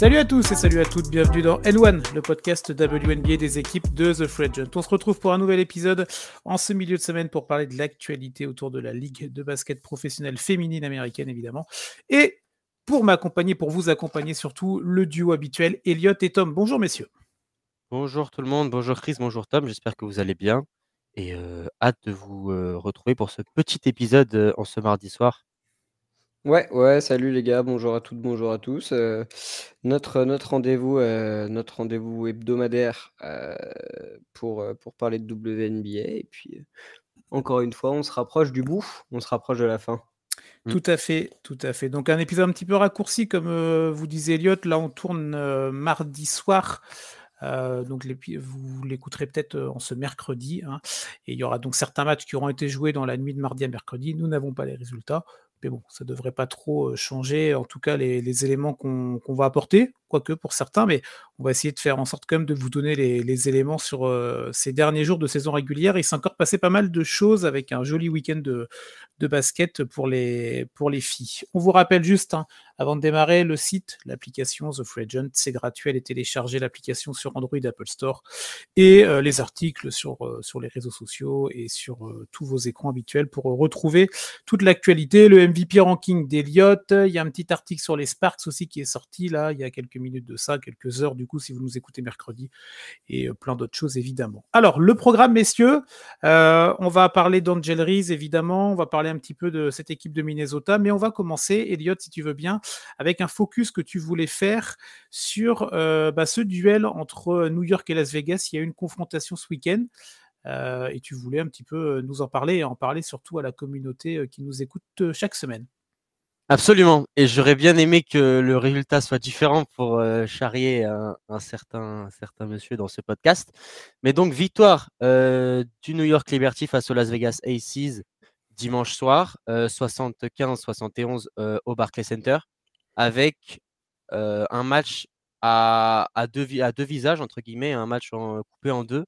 Salut à tous et salut à toutes, bienvenue dans N1, le podcast WNBA des équipes de The Free Agent. On se retrouve pour un nouvel épisode en ce milieu de semaine pour parler de l'actualité autour de la Ligue de basket professionnelle féminine américaine évidemment. Et pour m'accompagner, pour vous accompagner surtout, le duo habituel, Elliot et Tom. Bonjour messieurs. Bonjour tout le monde, bonjour Chris, bonjour Tom, j'espère que vous allez bien et hâte de vous retrouver pour ce petit épisode en ce mardi soir. Ouais, salut les gars, bonjour à toutes, bonjour à tous. Notre rendez-vous hebdomadaire pour parler de WNBA. Et puis, encore une fois, on se rapproche du bout, on se rapproche de la fin. Tout à fait, tout à fait. Donc un épisode un petit peu raccourci, comme vous disait Elliot. Là, on tourne mardi soir. Donc vous l'écouterez peut-être en ce mercredi. Hein. Et il y aura donc certains matchs qui auront été joués dans la nuit de mardi à mercredi. Nous n'avons pas les résultats. Mais bon, ça ne devrait pas trop changer, en tout cas, les éléments qu'on va apporter, quoique pour certains, mais on va essayer de faire en sorte quand même de vous donner les éléments sur ces derniers jours de saison régulière. Il s'est encore passé pas mal de choses avec un joli week-end de basket pour les filles. On vous rappelle juste, hein, avant de démarrer, le site, l'application The Free Agent, c'est gratuit, elle est téléchargée, l'application sur Android, Apple Store, et les articles sur les réseaux sociaux et sur tous vos écrans habituels pour retrouver toute l'actualité, le MVP ranking d'Elliott. Il y a un petit article sur les Sparks aussi qui est sorti là, il y a quelques minutes de ça, quelques heures du coup si vous nous écoutez mercredi, et plein d'autres choses évidemment. Alors le programme messieurs, on va parler d'Angel Reese évidemment, on va parler un petit peu de cette équipe de Minnesota, mais on va commencer, Elliott, si tu veux bien, avec un focus que tu voulais faire sur ce duel entre New York et Las Vegas. Il y a eu une confrontation ce week-end. Et tu voulais un petit peu nous en parler et en parler surtout à la communauté qui nous écoute chaque semaine. Absolument, et j'aurais bien aimé que le résultat soit différent pour charrier un certain monsieur dans ce podcast. Mais donc victoire du New York Liberty face au Las Vegas Aces dimanche soir, 75-71 au Barclays Center, avec un match à deux visages, entre guillemets, un match coupé en deux,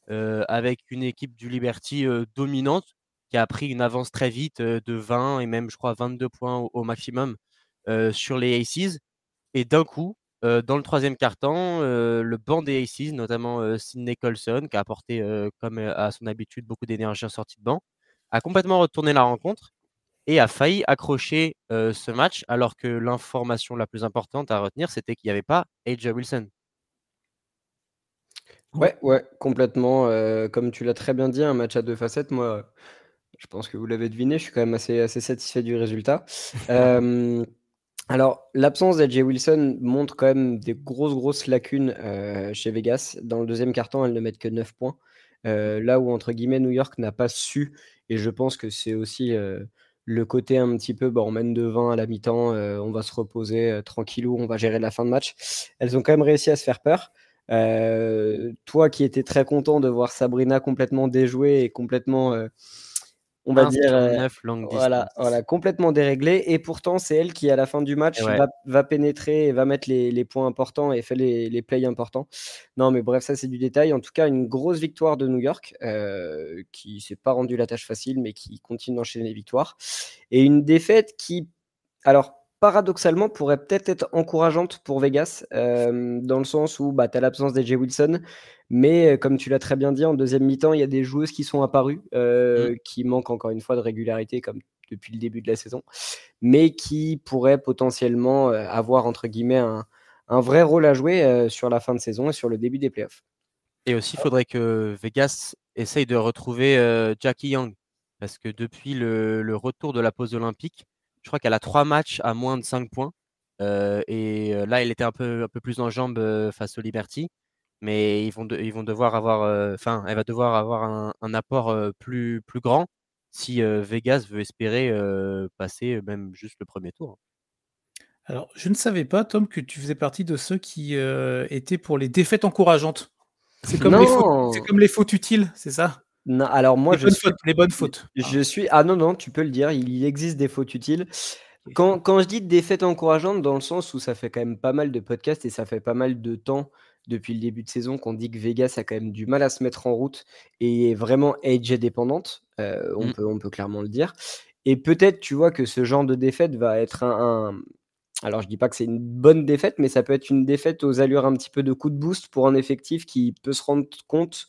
avec une équipe du Liberty dominante qui a pris une avance très vite de 20 et même, je crois, 22 points au maximum sur les Aces. Et d'un coup, dans le troisième quart-temps, le banc des Aces, notamment Sydney Colson, qui a apporté, comme à son habitude, beaucoup d'énergie en sortie de banc, a complètement retourné la rencontre et a failli accrocher ce match, alors que l'information la plus importante à retenir, c'était qu'il n'y avait pas AJ Wilson. Ouais, complètement. Comme tu l'as très bien dit, un match à deux facettes. Moi, je pense que vous l'avez deviné, je suis quand même assez satisfait du résultat. Alors, l'absence d'A.J. Wilson montre quand même des grosses lacunes chez Vegas. Dans le deuxième quart-temps, elles ne mettent que 9 points. Là où, entre guillemets, New York n'a pas su, et je pense que c'est aussi le côté un petit peu, on mène de 20 à la mi-temps, on va se reposer tranquillou, on va gérer la fin de match. Elles ont quand même réussi à se faire peur. Toi qui étais très content de voir Sabrina complètement déjouée et complètement, on va 1 dire, sur 9 long voilà, distance. complètement déréglée. Et pourtant, c'est elle qui, à la fin du match, Ouais. va pénétrer et va mettre les points importants et fait les plays importants. Non, mais bref, ça, c'est du détail. En tout cas, une grosse victoire de New York qui s'est pas rendu la tâche facile, mais qui continue d'enchaîner les victoires. Et une défaite qui, alors, paradoxalement, pourrait peut-être être encourageante pour Vegas, dans le sens où tu as l'absence d'A.J. Wilson, mais comme tu l'as très bien dit, en deuxième mi-temps, il y a des joueuses qui sont apparues, qui manquent encore une fois de régularité, comme depuis le début de la saison, mais qui pourraient potentiellement avoir, entre guillemets, un vrai rôle à jouer sur la fin de saison et sur le début des playoffs. Et aussi, il faudrait que Vegas essaye de retrouver Jackie Young, parce que depuis le retour de la pause olympique, je crois qu'elle a 3 matchs à moins de 5 points. Là, elle était un peu plus en jambes face au Liberty, mais ils vont devoir avoir, elle va devoir avoir un apport plus grand si Vegas veut espérer passer même juste le premier tour. Alors, je ne savais pas, Tom, que tu faisais partie de ceux qui étaient pour les défaites encourageantes. C'est comme les fautes utiles, c'est ça? Non, alors moi, les bonnes fautes. Je suis. Ah non, tu peux le dire, il existe des fautes utiles. Quand je dis défaite encourageante, dans le sens où ça fait quand même pas mal de podcasts et ça fait pas mal de temps depuis le début de saison qu'on dit que Vegas a quand même du mal à se mettre en route et est vraiment AJ dépendante, on peut clairement le dire. Et peut-être, tu vois, que ce genre de défaite va être Alors, je dis pas que c'est une bonne défaite, mais ça peut être une défaite aux allures un petit peu de coup de boost pour un effectif qui peut se rendre compte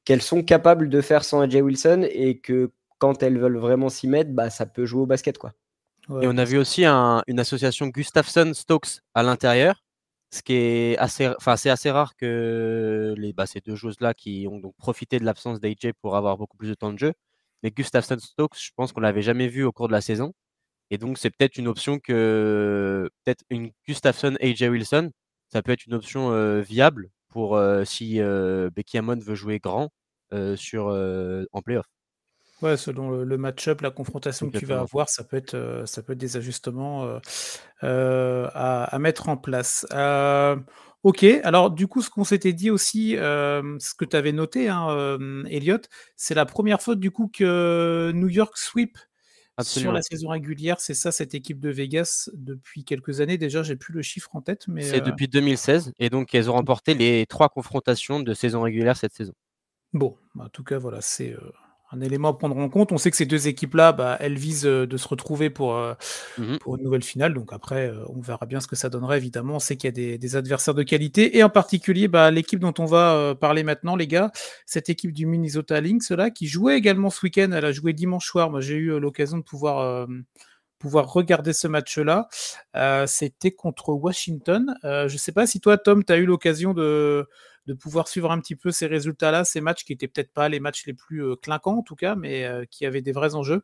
qu'elles sont capables de faire sans AJ Wilson et que quand elles veulent vraiment s'y mettre, bah, ça peut jouer au basket, quoi. Et Ouais, on a bien vu sûr. aussi une association Gustafsson-Stokes à l'intérieur, ce qui est c'est assez rare que ces deux joueuses-là qui ont donc profité de l'absence d'AJ pour avoir beaucoup plus de temps de jeu. Mais Gustafsson-Stokes, je pense qu'on l'avait jamais vu au cours de la saison. Et donc, c'est peut-être une option peut-être une Gustafsson AJ Wilson, ça peut être une option viable pour si Becky Hammon veut jouer grand en playoff. Ouais, selon le match-up, la confrontation que tu vas Exactement. avoir, ça peut être des ajustements à mettre en place. Ok, alors du coup, ce qu'on s'était dit aussi, ce que tu avais noté, hein, Elliot, c'est la première fois du coup que New York sweep sur la Absolument. saison régulière. C'est ça, cette équipe de Vegas depuis quelques années. Déjà, j'ai plus le chiffre en tête, mais C'est depuis 2016 et donc elles ont remporté les 3 confrontations de saison régulière cette saison. bon, en tout cas, voilà, c'est un élément à prendre en compte. On sait que ces deux équipes-là, bah, elles visent de se retrouver Mhm. pour une nouvelle finale. Donc après, on verra bien ce que ça donnerait, évidemment. On sait qu'il y a des adversaires de qualité. Et en particulier, bah, l'équipe dont on va parler maintenant, les gars, cette équipe du Minnesota Lynx, là, qui jouait également ce week-end. Elle a joué dimanche soir. Moi, j'ai eu l'occasion de pouvoir regarder ce match-là. C'était contre Washington. Je ne sais pas si toi, Tom, tu as eu l'occasion de pouvoir suivre un petit peu ces résultats-là, ces matchs qui n'étaient peut-être pas les matchs les plus clinquants en tout cas, mais qui avaient des vrais enjeux.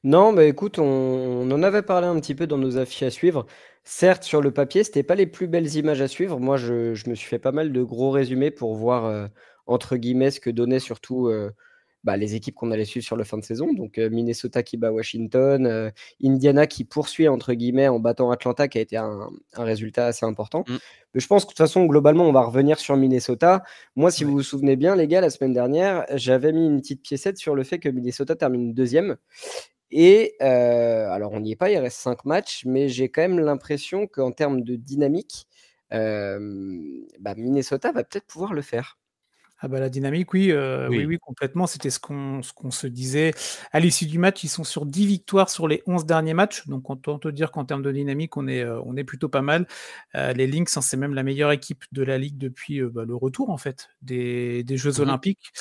Non, bah, écoute, on en avait parlé un petit peu dans nos affiches à suivre. Certes, sur le papier, c'était pas les plus belles images à suivre. Moi, je me suis fait pas mal de gros résumés pour voir, entre guillemets, ce que donnaient surtout, bah, les équipes qu'on allait suivre sur la fin de saison. Donc, Minnesota qui bat Washington, Indiana qui poursuit, entre guillemets, en battant Atlanta, qui a été un résultat assez important. Mm. Mais je pense que de toute façon, globalement, on va revenir sur Minnesota. Moi, si vous Ouais. vous souvenez bien, les gars, la semaine dernière, j'avais mis une petite piécette sur le fait que Minnesota termine deuxième. Et alors on n'y est pas, il reste 5 matchs, mais j'ai quand même l'impression qu'en termes de dynamique, bah, Minnesota va peut-être pouvoir le faire. Ah bah, la dynamique, oui, oui, Oui. oui, complètement. C'était ce qu'on se disait à l'issue du match. Ils sont sur 10 victoires sur les 11 derniers matchs. Donc autant te dire qu'en termes de dynamique, on est plutôt pas mal. Les Lynx, hein, c'est même la meilleure équipe de la ligue depuis, bah, le retour en fait des Jeux Mhm. olympiques.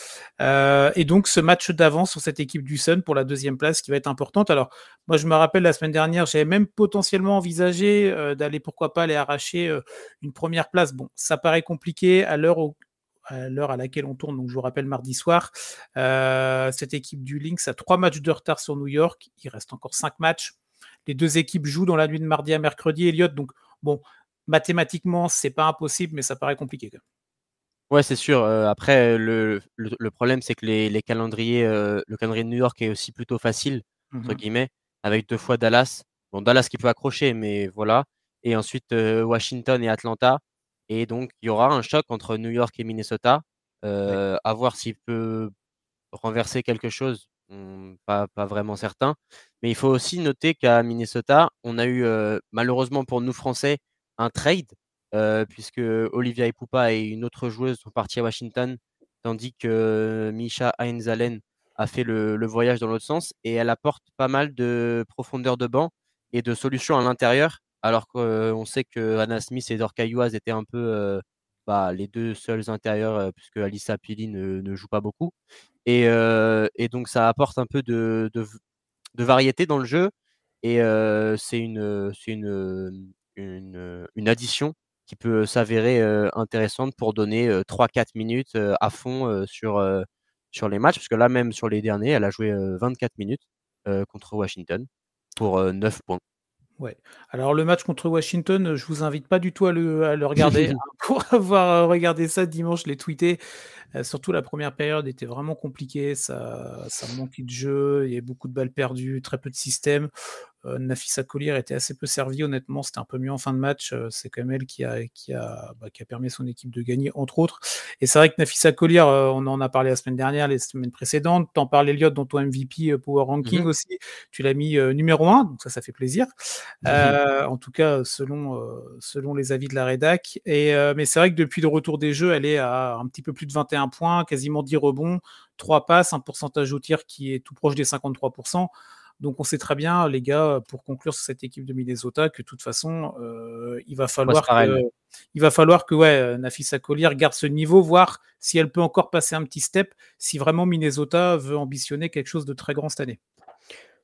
Et donc ce match d'avance sur cette équipe du Sun pour la 2e place qui va être importante. Alors moi, je me rappelle la semaine dernière, j'avais même potentiellement envisagé, d'aller pourquoi pas aller arracher, une 1re place. Bon, ça paraît compliqué à l'heure à laquelle on tourne, donc je vous rappelle mardi soir, cette équipe du Lynx a 3 matchs de retard sur New York. Il reste encore 5 matchs. Les 2 équipes jouent dans la nuit de mardi à mercredi, Elliott. Donc, bon, mathématiquement, c'est pas impossible, mais ça paraît compliqué quand même. Ouais, c'est sûr. Après, le problème, c'est que le calendrier de New York est aussi plutôt facile, entre Mhm. guillemets, avec 2 fois Dallas. Bon, Dallas qui peut accrocher, mais voilà. Et ensuite, Washington et Atlanta. Et donc, il y aura un choc entre New York et Minnesota. Ouais. À voir s'il peut renverser quelque chose. Pas vraiment certain. Mais il faut aussi noter qu'à Minnesota, on a eu, malheureusement pour nous Français, un trade, puisque Olivia Ipupa et une autre joueuse sont partis à Washington, tandis que Misha Heinzalen a fait le voyage dans l'autre sens et elle apporte pas mal de profondeur de banc et de solutions à l'intérieur, alors qu'on sait que Anna Smith et Dorka Yuas étaient un peu les deux seuls intérieurs, puisque Alissa Pili ne joue pas beaucoup. Et donc, ça apporte un peu de variété dans le jeu. Et c'est une addition qui peut s'avérer intéressante pour donner 3-4 minutes à fond sur les matchs. Parce que là, même sur les derniers, elle a joué 24 minutes contre Washington pour 9 points. Ouais. Alors le match contre Washington, je vous invite pas du tout à le regarder. Pour avoir regardé ça dimanche, je l'ai tweeté. Surtout la première période était vraiment compliquée, ça manquait de jeu, il y avait beaucoup de balles perdues, très peu de système. Nafisa Collier était assez peu servie, honnêtement, c'était un peu mieux en fin de match. C'est quand même elle qui a permis à son équipe de gagner, entre autres. Et c'est vrai que Nafisa Collier, on en a parlé la semaine dernière, les semaines précédentes. T'en parles, Elliott, dans ton MVP Power Ranking Mhm. aussi. Tu l'as mis numéro 1, donc ça fait plaisir. En tout cas, selon les avis de la rédac. Mais c'est vrai que depuis le retour des jeux, elle est à un petit peu plus de 21 points, quasiment 10 rebonds, 3 passes, un pourcentage au tir qui est tout proche des 53%. Donc on sait très bien, les gars, pour conclure sur cette équipe de Minnesota, que de toute façon, il va Poste pareil. falloir que Nafisa Collier garde ce niveau, voir si elle peut encore passer un petit step, si vraiment Minnesota veut ambitionner quelque chose de très grand cette année.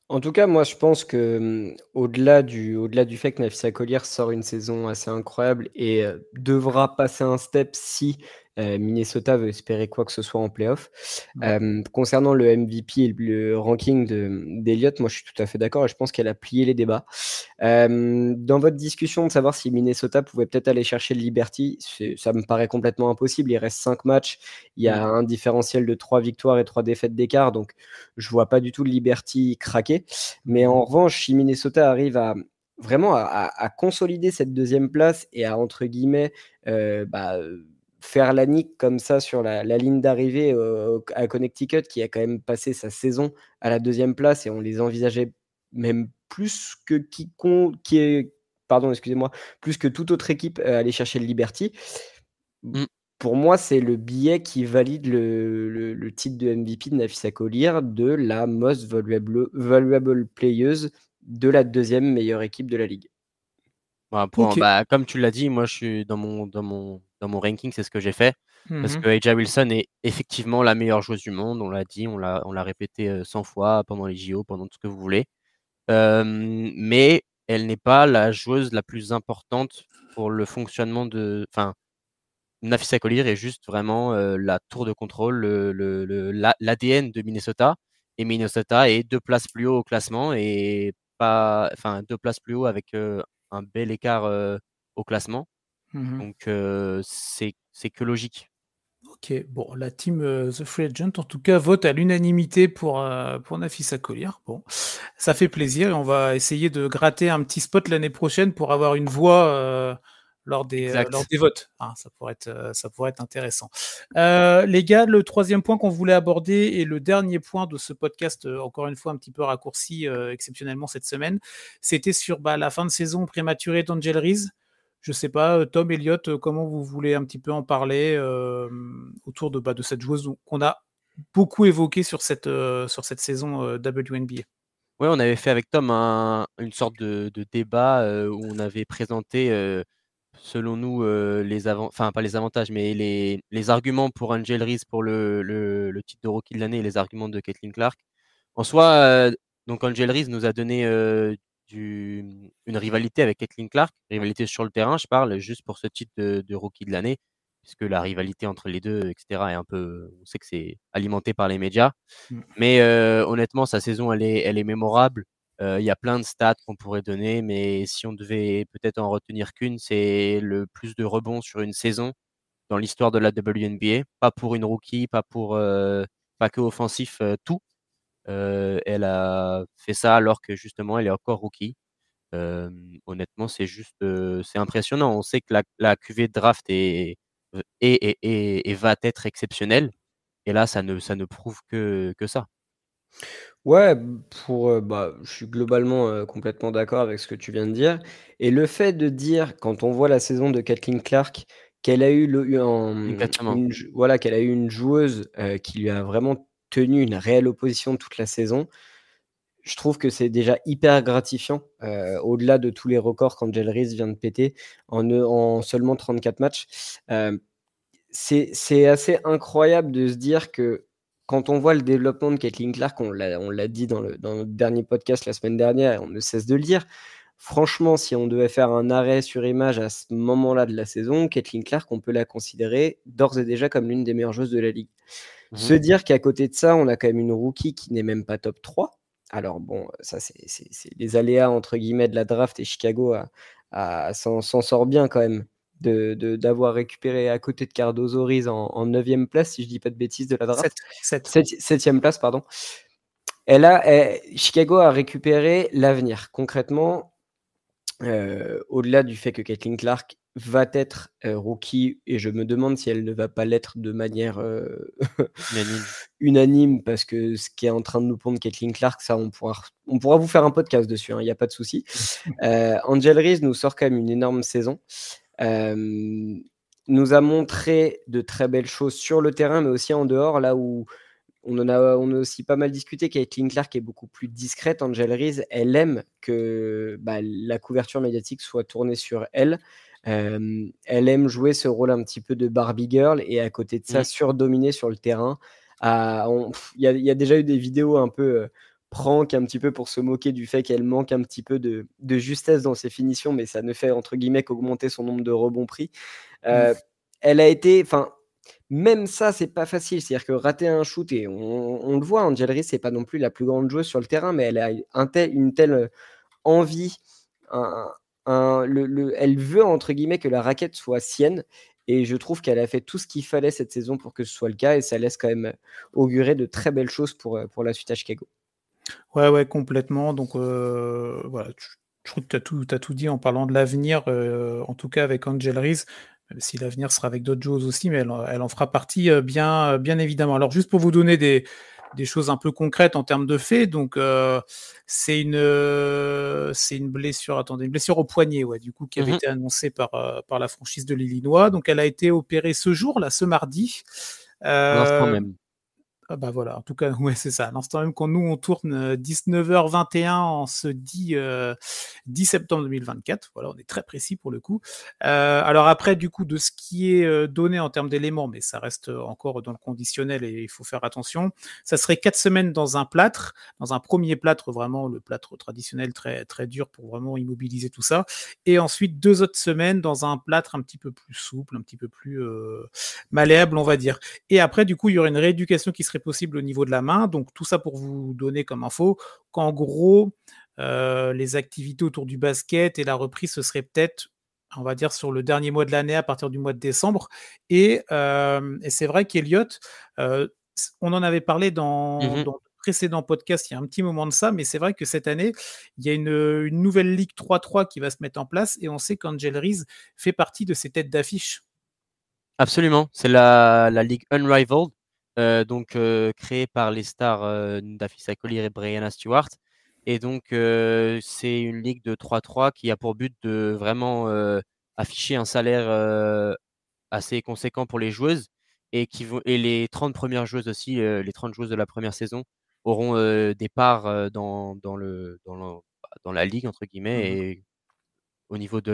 En tout cas, moi, je pense que au-delà du fait que Nafisa Collier sort une saison assez incroyable et devra passer un step si Minnesota veut espérer quoi que ce soit en playoff. Concernant le MVP et le ranking d'Eliott, moi, je suis tout à fait d'accord et je pense qu'elle a plié les débats. Dans votre discussion de savoir si Minnesota pouvait peut-être aller chercher le Liberty, ça me paraît complètement impossible. Il reste 5 matchs, il y a un différentiel de 3 victoires et 3 défaites d'écart, donc je vois pas du tout le Liberty craquer. Mais en revanche, si Minnesota arrive à vraiment à consolider cette deuxième place et à, entre guillemets, faire la nique comme ça sur la ligne d'arrivée à Connecticut, qui a quand même passé sa saison à la deuxième place et on les envisageait même plus que plus que toute autre équipe aller chercher le Liberty. Pour moi, c'est le billet qui valide le titre de MVP de Nafisa Collier, de la most valuable playeuse de la deuxième meilleure équipe de la ligue. Comme tu l'as dit, moi je suis dans mon ranking, c'est ce que j'ai fait. Parce que A'ja Wilson est effectivement la meilleure joueuse du monde, on l'a dit, on l'a répété 100 fois pendant les JO, pendant tout ce que vous voulez. Mais elle n'est pas la joueuse la plus importante pour le fonctionnement de. Enfin, Nafisa Collier est juste vraiment la tour de contrôle, l'ADN de Minnesota. Et Minnesota est 2 places plus haut au classement et pas. Enfin, 2 places plus haut avec un bel écart au classement. Donc, c'est que logique. Ok, bon, la team The Free Agent, en tout cas, vote à l'unanimité pour Nafisa Collier. Bon, ça fait plaisir et on va essayer de gratter un petit spot l'année prochaine pour avoir une voix lors des votes. Ça pourrait être intéressant. Les gars, le troisième point qu'on voulait aborder et le dernier point de ce podcast, encore une fois un petit peu raccourci exceptionnellement cette semaine, c'était sur la fin de saison prématurée d'Angel Reese. Je sais pas, Tom, Elliott, comment vous voulez un petit peu en parler autour de cette joueuse qu'on a beaucoup évoquée sur cette saison WNBA. Oui, on avait fait avec Tom une sorte de débat où on avait présenté, selon nous, pas les avantages, mais les arguments pour Angel Reese pour le titre de rookie de l'année et les arguments de Caitlin Clark. En soi, donc Angel Reese nous a donné une rivalité avec Caitlin Clark, rivalité sur le terrain, je parle, juste pour ce titre de rookie de l'année, puisque la rivalité entre les deux, etc., est un peu, on sait que c'est alimenté par les médias. Mais honnêtement, sa saison, elle est mémorable. Il y a plein de stats qu'on pourrait donner, mais si on devait peut-être en retenir qu'une, c'est le plus de rebonds sur une saison dans l'histoire de la WNBA. Pas pour une rookie, pas que offensif, tout. Elle a fait ça alors que justement, elle est encore rookie. Honnêtement, c'est impressionnant. On sait que la QV de draft va être exceptionnelle. Et là, ça ne prouve que ça. Ouais, je suis globalement complètement d'accord avec ce que tu viens de dire. Et le fait de dire, quand on voit la saison de Caitlin Clark, qu'elle a eu Exactement. qu'elle a eu une joueuse qui lui a vraiment tenu une réelle opposition toute la saison, je trouve que c'est déjà hyper gratifiant, au-delà de tous les records qu'Angel Reese vient de péter en seulement 34 matchs. C'est assez incroyable de se dire que quand on voit le développement de Caitlin Clark, on l'a dit dans notre dernier podcast la semaine dernière et on ne cesse de le dire. Franchement, si on devait faire un arrêt sur image à ce moment-là de la saison, Caitlin Clark, on peut la considérer d'ores et déjà comme l'une des meilleures joueuses de la ligue. Se dire qu'à côté de ça, on a quand même une rookie qui n'est même pas top 3. Alors bon, ça c'est les aléas entre guillemets de la draft et Chicago s'en sort bien quand même d'avoir récupéré à côté de Cardozo Reese en 9e place, si je dis pas de bêtises, de la draft. 7e place, pardon. Chicago a récupéré l'avenir. Concrètement, au-delà du fait que Caitlin Clark va être rookie, et je me demande si elle ne va pas l'être de manière unanime, parce que ce qui est en train de nous pondre Caitlin Clark, ça on pourra vous faire un podcast dessus, il n'y a pas de souci. Angel Reese nous sort quand même une énorme saison. Nous a montré de très belles choses sur le terrain, mais aussi en dehors, là où on a aussi pas mal discuté. Caitlin Clark est beaucoup plus discrète. Angel Reese, elle aime que la couverture médiatique soit tournée sur elle. Elle aime jouer ce rôle un petit peu de Barbie girl et à côté de ça, surdominer sur le terrain. Il y a déjà eu des vidéos un peu prank, un petit peu pour se moquer du fait qu'elle manque un petit peu de justesse dans ses finitions, mais ça ne fait entre guillemets qu'augmenter son nombre de rebonds pris. Elle a été, même ça, c'est pas facile. C'est-à-dire que rater un shoot, et on le voit, Angel Reese, c'est pas non plus la plus grande joueuse sur le terrain, mais elle a une telle envie. Elle veut, entre guillemets, que la raquette soit sienne. Et je trouve qu'elle a fait tout ce qu'il fallait cette saison pour que ce soit le cas. Et ça laisse quand même augurer de très belles choses pour la suite à Chicago. Ouais, complètement. Donc voilà, je trouve que tu as tout dit en parlant de l'avenir, en tout cas avec Angel Reese. Même si l'avenir sera avec d'autres joueuses aussi, mais elle en fera partie bien évidemment. Alors juste pour vous donner des choses un peu concrètes en termes de faits, donc c'est une blessure, une blessure au poignet, du coup, qui avait été annoncée par la franchise de l'Illinois. Donc elle a été opérée ce jour, là, ce mardi. L'instant même. Ah bah voilà, en tout cas, ouais, c'est ça. À l'instant même quand nous, on tourne 19h21 en ce 10 septembre 2024. Voilà, on est très précis pour le coup. Alors après, du coup, de ce qui est donné en termes d'éléments, mais ça reste encore dans le conditionnel et il faut faire attention, ça serait 4 semaines dans un plâtre, dans un premier plâtre, vraiment le plâtre traditionnel très, très dur pour vraiment immobiliser tout ça. Et ensuite, 2 autres semaines dans un plâtre un petit peu plus souple, un petit peu plus malléable, on va dire. Et après, du coup, il y aurait une rééducation qui serait possible au niveau de la main. Donc, tout ça pour vous donner comme info qu'en gros, les activités autour du basket et la reprise, ce serait peut-être, on va dire, sur le dernier mois de l'année, à partir du mois de décembre. Et c'est vrai qu'Eliott, on en avait parlé dans le précédent podcast il y a un petit moment de ça, mais c'est vrai que cette année, il y a une nouvelle Ligue 3-3 qui va se mettre en place et on sait qu'Angel Reese fait partie de ces têtes d'affiche. Absolument, c'est la ligue Unrivaled, donc créée par les stars Ndafisa Collier et Brianna Stewart. Et donc c'est une ligue de 3-3 qui a pour but de vraiment afficher un salaire assez conséquent pour les joueuses et les 30 premières joueuses aussi, les 30 joueuses de la première saison auront des parts dans la ligue entre guillemets. Et au niveau de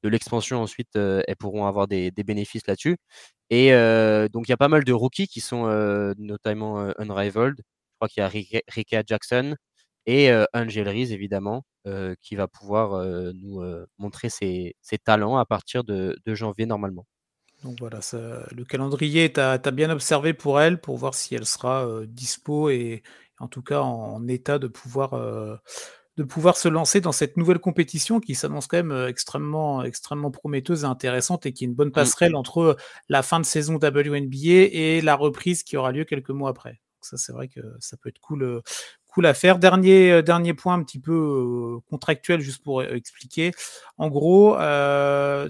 l'expansion ensuite, elles pourront avoir des bénéfices là-dessus. Et donc il y a pas mal de rookies qui sont notamment Unrivaled. Je crois qu'il y a Rika Jackson et Angel Reese évidemment, qui va pouvoir nous montrer ses talents à partir de janvier normalement. Donc voilà, le calendrier, tu as bien observé pour elle, pour voir si elle sera dispo et en tout cas en état de pouvoir se lancer dans cette nouvelle compétition qui s'annonce quand même extrêmement, extrêmement prometteuse et intéressante et qui est une bonne passerelle entre la fin de saison WNBA et la reprise qui aura lieu quelques mois après. Donc ça, c'est vrai que ça peut être cool à faire. Dernier point un petit peu contractuel, juste pour expliquer. En gros,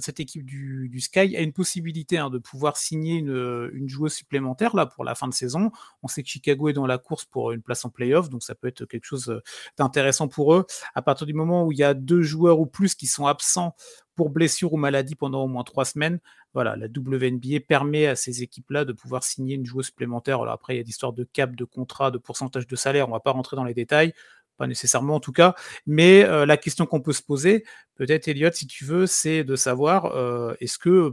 cette équipe du Sky a une possibilité de pouvoir signer une joueuse supplémentaire là pour la fin de saison. On sait que Chicago est dans la course pour une place en playoff, donc ça peut être quelque chose d'intéressant pour eux. À partir du moment où il y a 2 joueurs ou plus qui sont absents pour blessure ou maladie pendant au moins 3 semaines, voilà, la WNBA permet à ces équipes-là de pouvoir signer une joueuse supplémentaire. Alors après, il y a des histoires de cap, de contrat, de pourcentage de salaire, on ne va pas rentrer dans les détails, pas nécessairement en tout cas, mais la question qu'on peut se poser, peut-être Eliott, si tu veux, c'est de savoir est-ce que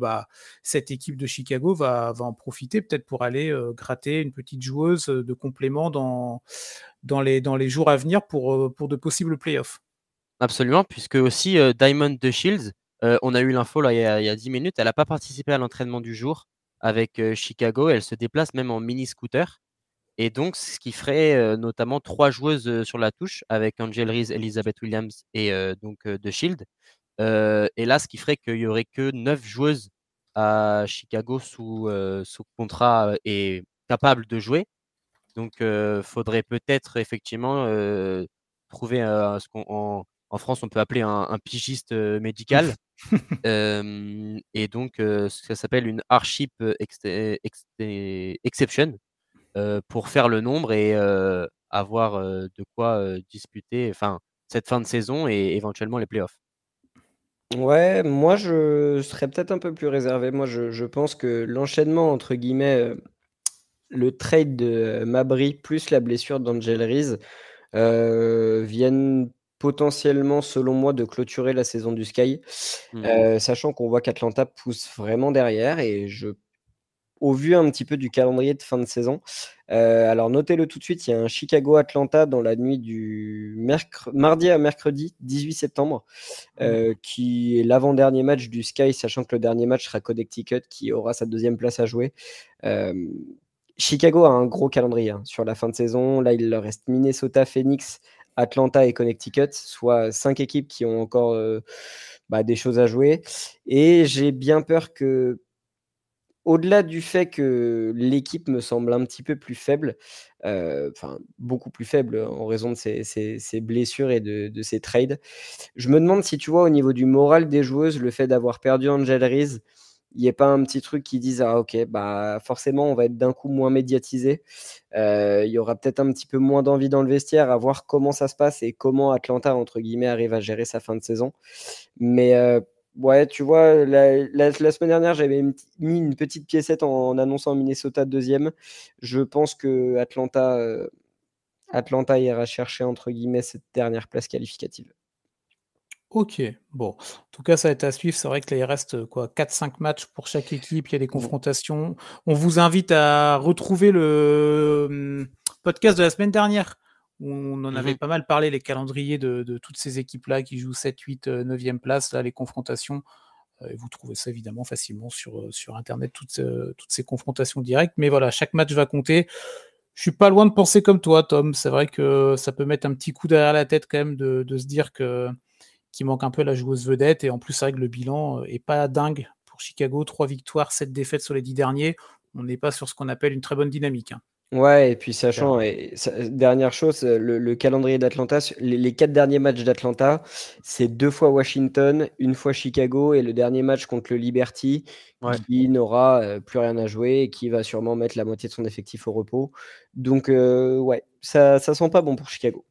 cette équipe de Chicago va en profiter peut-être pour aller gratter une petite joueuse de complément dans les jours à venir pour de possibles playoffs. Absolument, puisque aussi Diamond DeShields, on a eu l'info là il y a 10 minutes, elle n'a pas participé à l'entraînement du jour avec Chicago, elle se déplace même en mini-scooter. Et donc, ce qui ferait notamment 3 joueuses sur la touche avec Angel Reese, Elizabeth Williams et donc DeShields. Et là, ce qui ferait qu'il n'y aurait que 9 joueuses à Chicago sous contrat et capables de jouer. Donc, faudrait peut-être effectivement trouver ce en France, on peut appeler un pigiste médical. Et donc, ça s'appelle une hardship exception pour faire le nombre et avoir de quoi disputer cette fin de saison et éventuellement les playoffs. Ouais, moi je serais peut-être un peu plus réservé. Moi je pense que l'enchaînement entre guillemets, le trade de Mabry plus la blessure d'Angel Reese viennent potentiellement, selon moi, de clôturer la saison du Sky, sachant qu'on voit qu'Atlanta pousse vraiment derrière et au vu un petit peu du calendrier de fin de saison, alors notez-le tout de suite, il y a un Chicago-Atlanta dans la nuit du mardi à mercredi 18 septembre, qui est l'avant-dernier match du Sky, sachant que le dernier match sera Connecticut qui aura sa deuxième place à jouer. Chicago a un gros calendrier sur la fin de saison. Là, il leur reste Minnesota, Phoenix, Atlanta et Connecticut, soit 5 équipes qui ont encore des choses à jouer. Et j'ai bien peur que, au-delà du fait que l'équipe me semble un petit peu plus faible, beaucoup plus faible en raison de ses blessures et de ses trades, je me demande si tu vois au niveau du moral des joueuses, le fait d'avoir perdu Angel Reese, il n'y a pas un petit truc qui dise ah ok forcément on va être d'un coup moins médiatisé, il y aura peut-être un petit peu moins d'envie dans le vestiaire à voir comment ça se passe et comment Atlanta entre guillemets arrive à gérer sa fin de saison. Mais ouais, tu vois, la semaine dernière, j'avais mis une petite piécette en annonçant Minnesota deuxième. Je pense que Atlanta ira chercher, entre guillemets, cette dernière place qualificative. Ok, bon. En tout cas, ça va être à suivre. C'est vrai que là, il reste 4-5 matchs pour chaque équipe. Il y a des confrontations. On vous invite à retrouver le podcast de la semaine dernière, où on en avait pas mal parlé, les calendriers de toutes ces équipes-là qui jouent 7, 8, 9e place, là, les confrontations. Et vous trouvez ça évidemment facilement sur Internet, toutes ces confrontations directes. Mais voilà, chaque match va compter. Je suis pas loin de penser comme toi, Tom. C'est vrai que ça peut mettre un petit coup derrière la tête quand même de se dire qu'il manque un peu la joueuse vedette. Et en plus, c'est vrai que le bilan est pas dingue pour Chicago. 3 victoires, 7 défaites sur les 10 derniers. On n'est pas sur ce qu'on appelle une très bonne dynamique. Ouais, et puis sachant, dernière chose, le calendrier d'Atlanta, les 4 derniers matchs d'Atlanta, c'est 2 fois Washington, 1 fois Chicago, et le dernier match contre le Liberty, qui n'aura plus rien à jouer et qui va sûrement mettre la moitié de son effectif au repos. Donc, ouais, ça sent pas bon pour Chicago.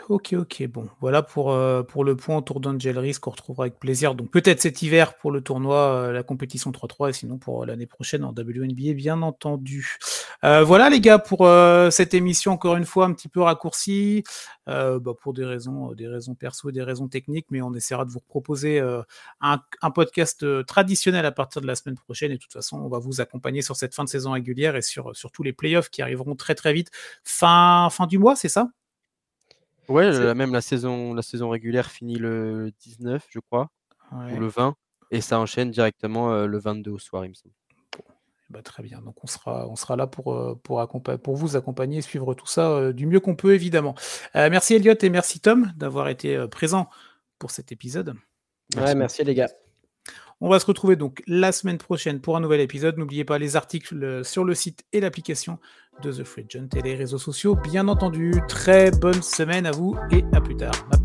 Ok. Bon, voilà pour le point autour d'Angel Reese qu'on retrouvera avec plaisir. Donc peut-être cet hiver pour le tournoi, la compétition 3-3, et sinon pour l'année prochaine en WNBA, bien entendu. Voilà les gars pour cette émission, encore une fois un petit peu raccourcie, pour des raisons perso et des raisons techniques, mais on essaiera de vous proposer un podcast traditionnel à partir de la semaine prochaine. Et de toute façon, on va vous accompagner sur cette fin de saison régulière et sur tous les playoffs qui arriveront très très vite. Fin du mois, c'est ça ? Ouais, même la saison régulière finit le 19, je crois, ou le 20, et ça enchaîne directement le 22 au soir, il me semble. Très bien, donc on sera là pour vous accompagner et suivre tout ça du mieux qu'on peut, évidemment. Merci Elliot et merci Tom d'avoir été présents pour cet épisode. Merci les gars. On va se retrouver donc la semaine prochaine pour un nouvel épisode. N'oubliez pas les articles sur le site et l'application de The Free Agent et les réseaux sociaux, bien entendu. Très bonne semaine à vous et à plus tard. Bye.